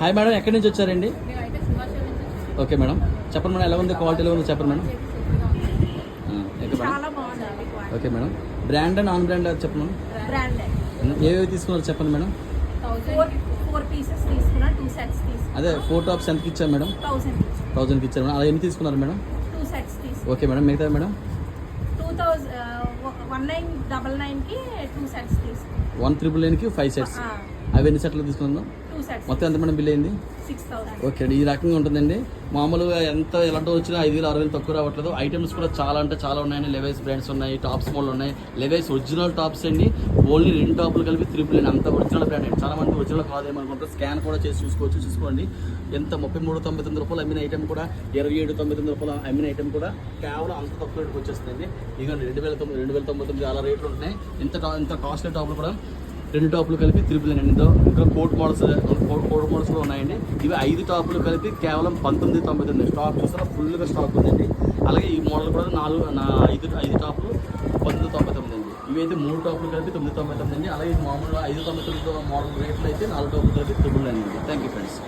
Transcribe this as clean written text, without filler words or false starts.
Hi madam, ఎక్కడి నుంచి వచ్చారండి? ఓకే మేడం, చెప్పండి మేడం, ఎలా ఉంది క్వాలిటీ, ఎలా ఉందో చెప్పండి madam. Okay madam, brand and non brand చెప్పండి మేడం. ఏవేవి తీసుకున్నారు చెప్పండి మేడం. 4 pieces తీసుకున్నా, 2 sets తీసుకున్నా. అదే 4 టాప్స్ ఎంతకి ఇచ్చారు మేడం? 1000కి ఇచ్చారు మేడం. అలా ఎన్ని తీసుకున్నారు మేడం? 2 sets తీసుకున్నా. ఓకే మేడం, మిగతా మేడం 1999కి 2 sets తీసుకున్నా. 1999కి 5 సెట్స్. అవి ఎన్ని సెట్లు తీసుకున్నాం? 2 sets. మొత్తం ఎంత మేడం బిల్ అయింది? 6000. ఓకే అండి, ఈ రకంగా ఉంటుందండి. మామూలుగా ఎంత ఎలాంటి వచ్చినా 5000 6000 తక్కువ రావట్లేదు. ఐటమ్స్ కూడా చాలా అంటే చాలా ఉన్నాయండి. లెవైస్ బ్రాండ్స్ ఉన్నాయి, టాప్స్ మోడల్ ఉన్నాయి. లెవైస్ ఒరిజినల్ టాప్స్ అండి, ఓన్లీ 2 టాపులు కలిపి 3 అంత ఒరిజినల్ బ్రాండ్ అండి. చాలా మంది ఒరిజినల్ కాదేమనుకుంటారు. స్కాన్ కూడా చేసి చూసుకోండి. ఎంత 33.99 రూపాయలు అమ్మిన ఐటమ్ కూడా 27.99 రూపాయలు అమ్మిన ఐటమ్ కూడా కేవలం అంత తక్కువ రేటుకి వచ్చేస్తుంది. ఇక 2099 అలా రేట్లు ఉంటున్నాయి. ఇంత కాస్ట్లీ టాపులు కూడా 2 టాపులు కలిపి 3 అండి. ఇంకా కోట్ మోడల్స్ కూడా ఉన్నాయండి. ఇవి 5 టాపులు కలిపి కేవలం 19.99. స్టాక్ చూసారా, ఫుల్గా స్టాక్ ఉందండి. అలాగే ఈ మోడల్ కూడా 5 టాపులు 19.99 అండి. ఇవైతే 3 టాపులు కలిపి 9.99 అండి. అలాగే మామూలుగా 5.99 మోడల్ రేట్లు అయితే 4 టాపులు కలిపి 9 అండి. Thank you friends.